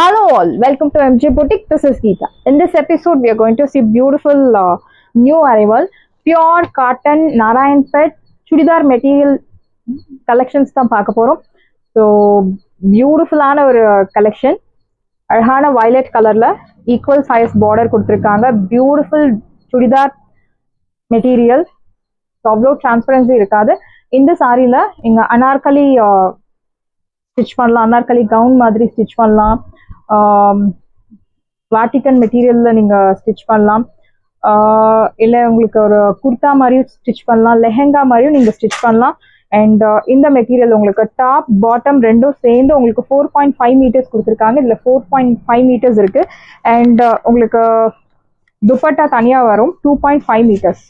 Hello all, welcome to MJ Boutique. This is Geeta. In this episode, we are going to see beautiful new arrival, pure cotton Narayanpet chudidar material collections தான் பார்க்க போறோம். So பியூட்டிஃபுல்லான ஒரு collection, அழகான violet கலர்ல equal size border கொடுத்துருக்காங்க. Beautiful churidar material, அவ்வளோ transparency இருக்காது. இந்த சாரியில இங்க அனார்கலி ஸ்டிச் பண்ணலாம், அனார்கலி கவுன் மாதிரி ஸ்டிச் பண்ணலாம், வாட்டிக்கன் மெட்டீரியல்ல நீங்க ஸ்டிச் பண்ணலாம், இல்லை உங்களுக்கு ஒரு குர்தா மாதிரியும் ஸ்டிச் பண்ணலாம், லெஹெங்கா மாதிரியும் நீங்க ஸ்டிச் பண்ணலாம். அண்ட் இந்த மெட்டீரியல் உங்களுக்கு டாப் பாட்டம் ரெண்டும் சேர்ந்து உங்களுக்கு 4.5 மீட்டர்ஸ் கொடுத்துருக்காங்க. இதுல 4.5 மீட்டர்ஸ் இருக்கு. அண்ட் உங்களுக்கு துப்பட்டா தனியா வரும் 2.5 மீட்டர்ஸ்.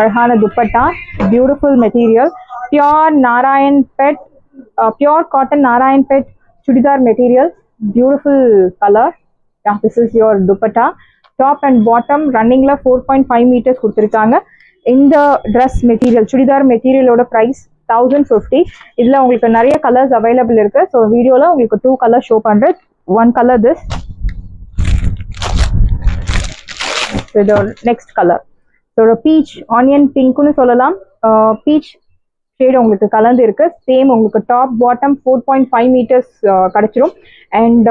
அழகான dupatta, beautiful material, pure Narayanpet, pure cotton Narayanpet chudidar material, beautiful color. Yeah, this is your dupatta. Top and bottom running la 4.5 meters கொடுத்திருக்காங்க. இந்த dress material chudidar material ஓட price 1050. இதுல உங்களுக்கு நிறைய கலர்ஸ் அவைலபிள் இருக்கு. ஸோ வீடியோல உங்களுக்கு 2 கலர் ஷோ பண்றேன். One colour this, next colour peach onion பிங்க்னு சொல்லலாம். பீச் ஷேட் உங்களுக்கு கலந்து இருக்கு. சேம் உங்களுக்கு டாப் பாட்டம் 4.5 மீட்டர்ஸ் கிடைச்சிரும். And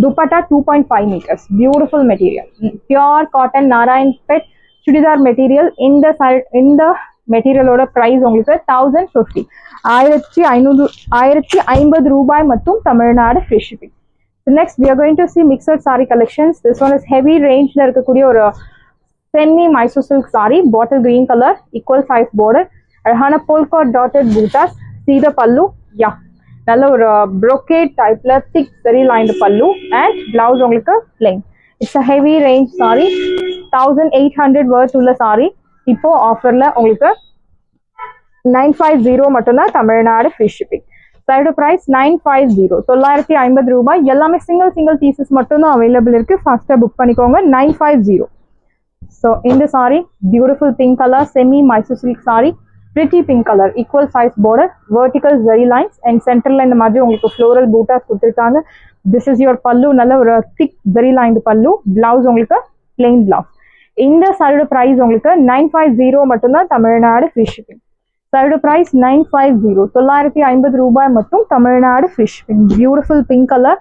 dupatta 2.5 metres. Beautiful material, pure cotton Narayanpet churidar material. இந்த மெட்டீரியலோட ப்ரைஸ் உங்களுக்கு 1050, 1550 ரூபாய் மட்டும், Tamil Nadu free shipping. Next we are going to see mixed saree collections. This one is heavy range ல இருக்கக்கூடிய ஒரு semi Mysore silk saree, bottle green colour, equal size border, அழகான polka dotted bootas. See the pallu, yeah, நல்ல ஒரு brocade டைப்ல திக் zari lined pallu and blouse உங்களுக்கு plain. It's a heavy range saree, 1800 worth உள்ள saree. இப்போ ஆஃபர்ல உங்களுக்கு 950 மட்டும்தான், Tamil Nadu free shipping. Side price 950, 950 ரூபாய். எல்லாமே சிங்கிள் பீசஸ் மட்டும்தான் அவைலபிள் இருக்கு. ஃபாஸ்டா புக் பண்ணிக்கோங்க. 950. ஸோ இந்த sorry beautiful pink colour, semi Mysore silk sorry, pretty pink color, equal size border, vertical zari lines and centerல இந்த மாதிரி உங்களுக்கு floral bootas கொடுத்திருக்காங்க. This is your pallu, நல்ல ஒரு thick zari lined pallu. Blouse உங்களுக்கு plain blouse. இந்த சாரியோட பிரைஸ் உங்களுக்கு 950 மட்டும்தான், தமிழ்நாடு ஃப்ரீ ஷிப்பிங். சாரியோட பிரைஸ் 950, 950 ரூபாய் மட்டும், Tamil Nadu free shipping. Beautiful pink colour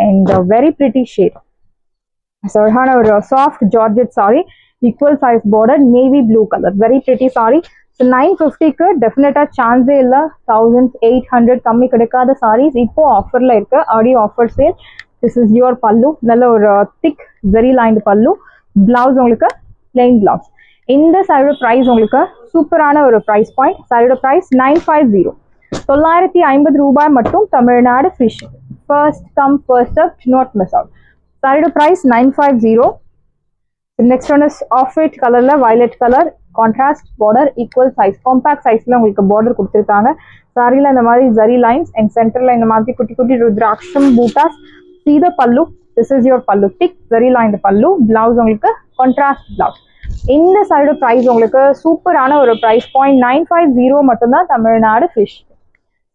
and very pretty shade. அழகான ஒரு soft georgette sari, equal size border, navy blue colour, very pretty sari. So 950க்கு டெஃபினட்டாக சான்ஸே இல்லை. 1800 கம்மி கிடைக்காத சாரீஸ் இப்போ ஆஃபரில் இருக்கு. Audio offer sale. This is your பல்லு, நல்ல ஒரு திக் ஜெரி லைன்டு பல்லு. பிளவுஸ் உங்களுக்கு பிளெயின் பிளவுஸ். இந்த சாரியோட ப்ரைஸ் உங்களுக்கு சூப்பரான ஒரு ப்ரைஸ் பாயிண்ட். சாரியோட ப்ரைஸ் 950, 950 ரூபாய் மட்டும், Tamil Nadu free shipping. First come first serve, not miss out. சாரியோட price 950. Next one is of white கலர்ல violet colour, contrast border, equal size, compact சைஸ்ல உங்களுக்கு பார்டர் கொடுத்துருக்காங்க. சாரியில இந்த மாதிரி ஜரி லைன்ஸ் அண்ட் சென்டர்ல இந்த மாதிரி குட்டி குட்டி ருத்ராட்சம் buttas. See the pallu, this is your pallu, thick zari lined pallu. Blouse உங்களுக்கு கான்ட்ராஸ்ட் பிளவுஸ். இந்த சைடு பிரைஸ் உங்களுக்கு சூப்பரான ஒரு பிரைஸ் பாயிண்ட், 950 மட்டும்தான், Tamil Nadu fish.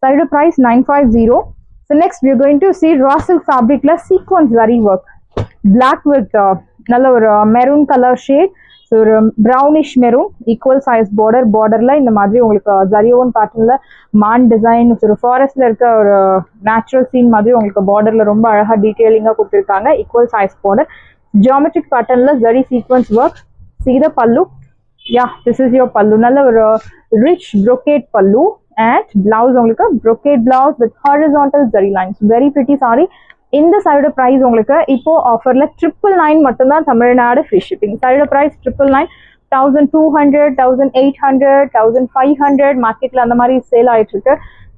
Side price 950. So next we are going to see raw silk fabricல sequence zari work, black with நல்ல ஒரு maroon colour shade, ஒரு brownish maroon, equal size border. பார்டர்ல இந்த மாதிரி உங்களுக்கு ஜரியோன் பேட்டர்ன்ல மான் டிசைன், ஒரு ஃபாரஸ்ட்ல இருக்க ஒரு நேச்சுரல் சீன் மாதிரி உங்களுக்கு பார்டர்ல ரொம்ப அழகா டீடைலிங்கா கொடுத்துருக்காங்க. ஈக்குவல் சைஸ் பார்டர், ஜியோமெட்ரிக் பேட்டர்ன்ல zari sequence work. See the pallu, yeah, this is your pallu, நல்ல ஒரு rich brocade pallu and blouse உங்களுக்கு brocade blouse with horizontal zari lines, very pretty saree. இந்த சைடு பிரைஸ் உங்களுக்கு இப்போ ஆஃபர்ல 999 மட்டும்தான், Tamil Nadu free shipping. Side price 999, 1200, 1800, 1500 மார்க்கெட்ல அந்த மாதிரி சேல் ஆயிட்டு இருக்கு.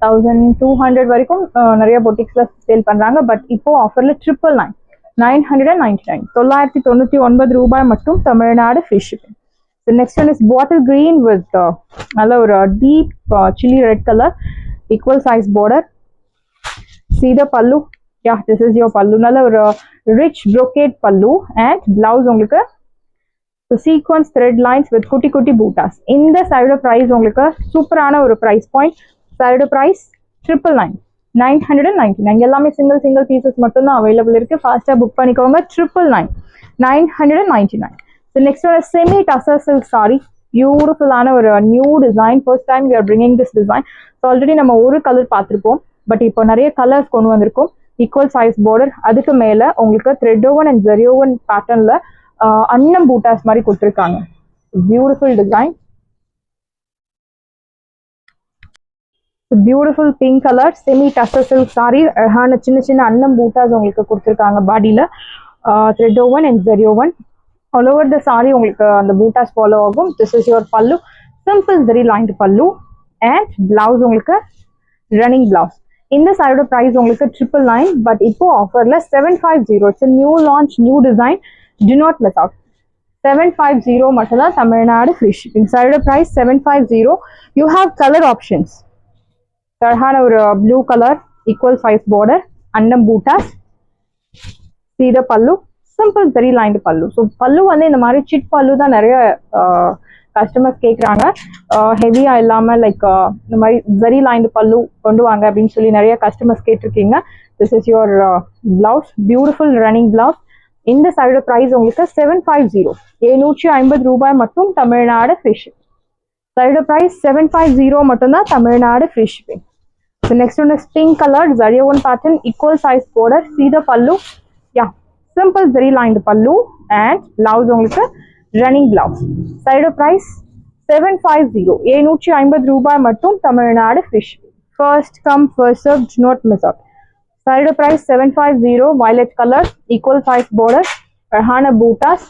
1200 வரைக்கும் நிறைய பொட்டிக்ஸ்ல சேல் பண்றாங்க. பட் இப்போ ஆஃபர்ல 999, 999, 999 ரூபாய் மட்டும், Tamil Nadu free shipping. Next one is bottle green with நல்ல ஒரு deep chilli red colour, equal size border. See the pallu, yeah, this is your pallu, நல்ல ஒரு rich brocade pallu and blouse உங்களுக்கு sequence thread lines with குட்டி குட்டி பூட்டாஸ். இந்த side price உங்களுக்கு சூப்பரான ஒரு பிரைஸ் பாயிண்ட். Side price 999, 999. எல்லாமே single pieces மட்டும் தான் அவைலபிள் இருக்கு. ஃபாஸ்டா புக் பண்ணிக்கோங்க. 999. So next one is semi tussar silk saree. பியூட்டிஃபுல்லான ஒரு new design. First time we are bringing this design. So already நம்ம ஒரு கலர் பார்த்துருப்போம், பட் இப்போ நிறைய கலர்ஸ் கொண்டு வந்திருக்கோம். ஈக்குவல் சைஸ் பார்டர், அதுக்கு மேல உங்களுக்கு thread woven and zari woven பேட்டர்ன்ல அன்னம் பூட்டாஸ் மாதிரி கொடுத்துருக்காங்க. Beautiful design. Beautiful pink colour semi tussar silk sari. அழகான சின்ன சின்ன அன்னம் பூட்டாஸ் உங்களுக்கு கொடுத்துருக்காங்க. பாடியில thread woven and zari woven. All over the sari உங்களுக்கு அந்த பூட்டாஸ் ஃபாலோ ஆகும். This is your pallu. Simple zari lined pallu and blouse உங்களுக்கு ரன்னிங் பிளவுஸ். இந்த சாரியோட ப்ரைஸ் உங்களுக்கு 999, பட் இப்போ ஆஃபர்ல 750. It's new launch, new design. Do not miss out. 750 மட்டும் தான் தமிழ்நாடு ஃப்ரீ ஷிப்பிங். சாரியோட price 750. You have colour options. அழகான ஒரு blue colour, equal size border, அன்னம் பூட்டாஸ். சீத பல்லு, சிம்பிள் ஜெரி லைன்டு பல்லு. ஸோ பல்லு வந்து இந்த மாதிரி சிட் பல்லு தான் நிறைய கஸ்டமர்ஸ் கேட்குறாங்க. ஹெவியா இல்லாமல் லைக் இந்த மாதிரி ஜெரி லைன்டு பல்லு கொண்டு வாங்க அப்படின்னு சொல்லி நிறைய கஸ்டமர்ஸ் கேட்டிருக்கீங்க. This is your blouse, beautiful running blouse. இந்த சாரியோட ப்ரைஸ் உங்களுக்கு 750. 750 ரூபாய் மட்டும் தமிழ்நாடு ஃப்ரீ ஷிப்பிங். சாரியோட ப்ரைஸ் 750 மட்டும்தான் Tamil Nadu free shipping. So next one is pink colour zari woven pattern, equal size border, சீத pallu. Yeah, simple zari lined pallu and blouse உங்களுக்கு ரன்னிங் பிளவுஸ். சாரியோட ப்ரைஸ் 750. 750 ரூபாய் மட்டும் Tamil Nadu free shipping. First come first serve, to not miss out. சாரியோட price 750. Violet colour, equal size border, அழகான பூட்டாஸ்,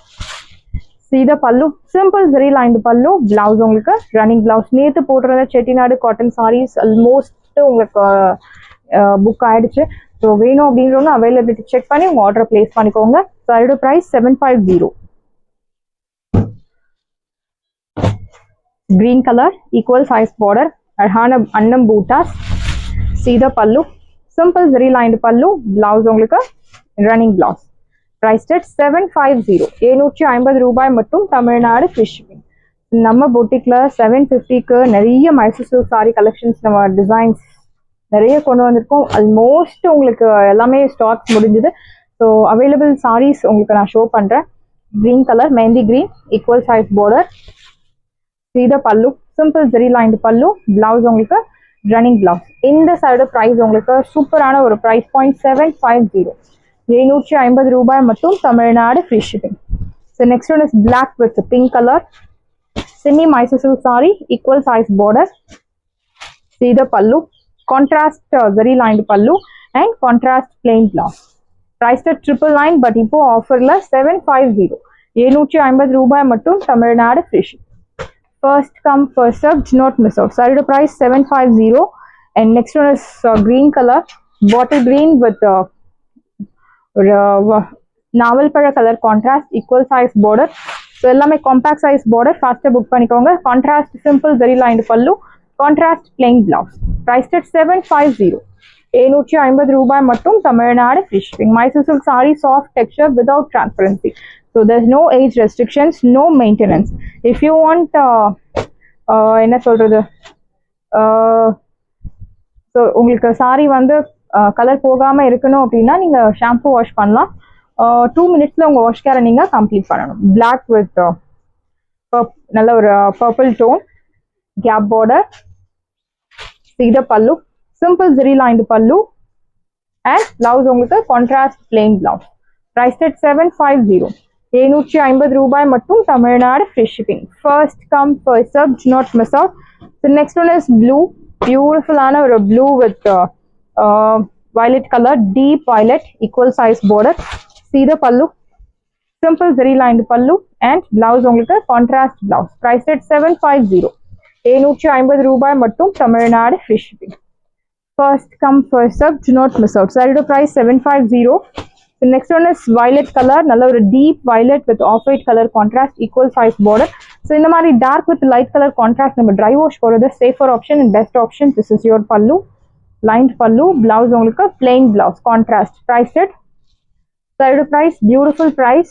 சீத pallu, simple ஜெரி lined பல்லு, blouse உங்களுக்கு ரன்னிங் பிளவுஸ். நேற்று போட்டுருந்த செட்டிநாடு காட்டன் சாரீஸ் ஆல்மோஸ்ட் உங்களுக்கு புக் ஆயிடுச்சு. ஸோ வேணும் அப்படின்றவங்க அவைலபிலிட்டி செக் பண்ணி உங்க ஆர்டர் பிளேஸ் பண்ணிக்கோங்க. சாரியோட price 750. Green colour, equal size border, அழகான அன்னம் பூட்டாஸ், சீத பல்லு, சிம்பிள் ஜெரி லைன்டு பல்லு, பிளவுஸ் உங்களுக்கு ரன்னிங் பிளவுஸ். Priced at 750. 750 ரூபாய் மட்டும் தமிழ்நாடு ஃப்ரீ ஷிப்பிங். நம்ம பொட்டிக்ல 750க்கு நிறைய மைசூர் சில்க் சாரி கலெக்ஷன்ஸ், நம்ம டிசைன்ஸ் நிறைய கொண்டு வந்திருக்கோம். ஆல்மோஸ்ட் உங்களுக்கு எல்லாமே ஸ்டாக்ஸ் முடிஞ்சுது. ஸோ அவைலபிள் சாரீஸ் உங்களுக்கு நான் ஷோ பண்றேன். Green colour, mehndi green, equal size border, சீத பல்லு, சிம்பிள் ஜெரி லைன்டு பல்லு, பிளவுஸ் உங்களுக்கு ரன்னிங் பிளவுஸ். இந்த சைடு ப்ரைஸ் உங்களுக்கு சூப்பரான ஒரு ப்ரைஸ் பாயிண்ட் 750. 750 ரூபாய் மட்டும் Tamil Nadu free shipping. So next one is black with pink colour, semi Mysore silk sari, equal size border, சீத pallu, contrast zari lined pallu and contrast plain blouse. Price at 999, but இப்போ ஆஃபர்ல 750. 750 ரூபாய் மட்டும் Tamil Nadu free shipping. First come first serve, to not miss out. சாரியோட price 750. And next one is green colour, bottle green with நாவல் பழ colour contrast, equal size border. So எல்லாமே compact size border. ஃபாஸ்ட்டாக book பண்ணிக்கோங்க. Contrast simple zari lined pallu, contrast plain blouse. Price at 750. 750 ரூபாய் மட்டும் Tamil Nadu free shipping. Mysore silk sari, soft texture without transparency. So there's no age restrictions, no maintenance. If you want என்ன சொல்றது, so உங்களுக்கு sorry வந்து colour போகாம இருக்கணும் அப்படின்னா நீங்க ஷாம்பு வாஷ் பண்ணலாம். 2 minutesல உங்க வாஷ் கேரை நீங்க கம்ப்ளீட் பண்ணணும். பிளாக் வித் நல்ல ஒரு பர்பிள் டோன், கேப் பார்டர், சீத pallu, simple zari lined pallu and blouse உங்களுக்கு contrast plain blouse. Price at 750. 750 ரூபாய் மட்டும் Tamil Nadu free shipping. First come first serve, to not miss out. So next one is blue, பியூட்டிஃபுல்லான ஒரு blue with violet color, deep violet, equal size border, சீத பல்லு, simple zari lined pallu and blouse உங்களுக்கு contrast blouse. Price at 750. 750 ரூபாய் மட்டும் Tamil Nadu free shipping. First come first serve, do not miss out. Saree price 750. The next one is violet color, நல்ல ஒரு deep violet with off-white color contrast, equal size border. So இந்த மாதிரி dark with light color contrast நம்ம dry wash போறது safer option and best option. This is your pallu. Lined pallu, blouse உங்களுக்கு plain blouse, contrast. Price at saree price, beautiful price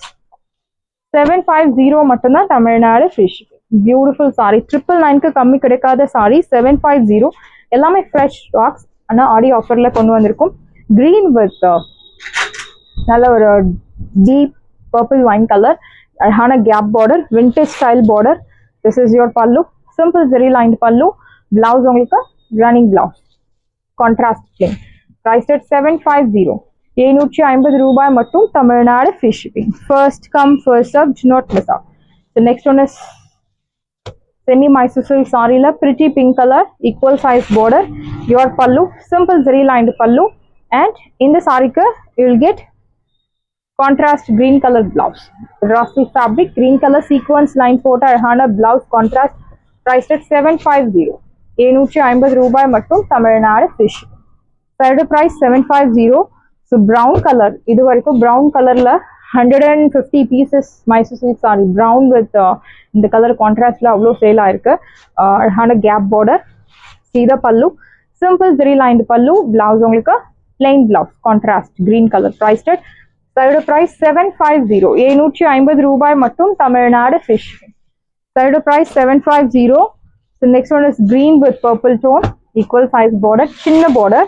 750 மட்டும்தான் Tamil Nadu free shipping. Beautiful saree, 999க்கு கம்மி கிடைக்காத saree 750. எல்லாமே fresh stocks, ஆனால் ஆடி ஆஃபரில் கொண்டு வந்திருக்கும். க்ரீன் வித் நல்ல ஒரு டீப் பர்பிள் வைன் கலர், அழகான gap border, vintage style border. This is your pallu, simple zari line pallu. Blouse உங்களுக்கு running blouse, contrast plain. Price at 750. 750 ரூபாய் மட்டும். Tamil Nadu free shipping. First come first serve, do not miss out. The next one is semi Mysore silk saree la pretty pink color, equal size border, your pallu, simple zari lined pallu, and in the saree you will get contrast green color blouse. Raw silk fabric, green color sequence line photo hana blouse contrast. Priced at 750. 750 ரூபாய் மட்டும். Tamil Nadu fish. Third price 750. So brown color, இது வரைக்கும் brown colorல 150 pieces Mysore silk saree brown with இந்த colour கான்ட்ராஸ்ட்ல அவ்வளோ sale ஆயிருக்கு. அழகான கேப் பார்டர், சீதா பல்லு, சிம்பிள் ஜெரி லைன்டு பல்லு. பிளவுஸ் உங்களுக்கு plain blouse, contrast green colour. Price at side price 750. 750 ரூபாய் மட்டும். Tamil Nadu fish. Side price 750. So next one is green with purple tone, equal size border, சின்ன border.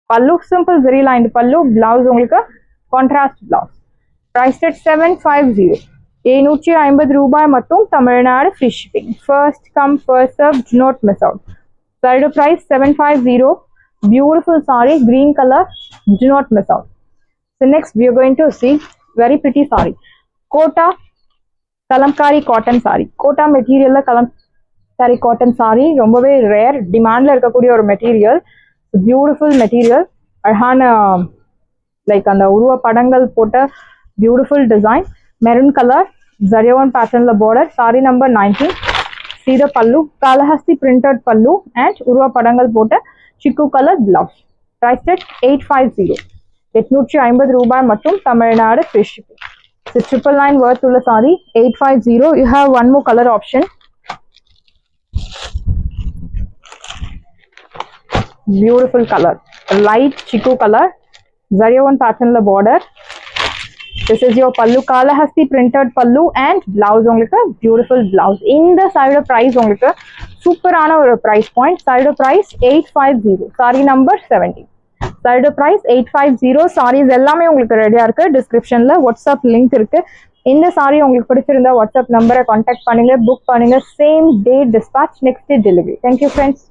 பல்லு சிம்பிள் ஜெரி லைன்டு பல்லு. Blouse உங்களுக்கு கான்ட்ராஸ்ட் பிளவுஸ். Price at 750. 750 ரூபாய் மட்டும். Tamil Nadu free shipping. First come first serve, do not miss out. Side price 750. Beautiful saree, green color, do not miss out. So next we are going to see very pretty saree. Kota Kalamkari cotton sari. Kota மெட்டீரியல்ல Kalamkari cotton sari ரொம்பவே rare, டிமாண்ட்ல இருக்கக்கூடிய ஒரு மெட்டீரியல். Beautiful material, அழகான like அந்த உருவ படங்கள் போட்ட பியூட்டிஃபுல் டிசைன். மெரூன் கலர் ஜரியோன் பேட்டர்ன்ல பார்டர். Sorry number 19. சீத பல்லு, காலஹஸ்தி பிரிண்டட் பல்லு அண்ட் உருவ படங்கள் போட்ட சிக்கு கலர் பிளவுஸ். Price at 850. 850 ரூபாய் மட்டும். Tamil Nadu free shipping. So 999 worth உள்ள saree 850. You have one more color option. Beautiful color, light chiku color, zarion pattern la border. This is your pallu, kalahasti printed pallu and blouse உங்களுக்கு beautiful blouse. இந்த side price உங்களுக்கு சூப்பரான ஒரு price point. Side price 850. saree number 70. Side price 850. sarees எல்லாமே உங்களுக்கு ரெடியா இருக்கு. டிஸ்கிரிப்ஷன்ல வாட்ஸ்அப் லிங்க் இருக்கு. இந்த சாரி உங்களுக்கு பிடிச்சிருந்தா வாட்ஸ்அப் நம்பரை கான்டாக்ட் பண்ணுங்க, புக் பண்ணுங்க. Same day dispatch, next day delivery. Thank you friends.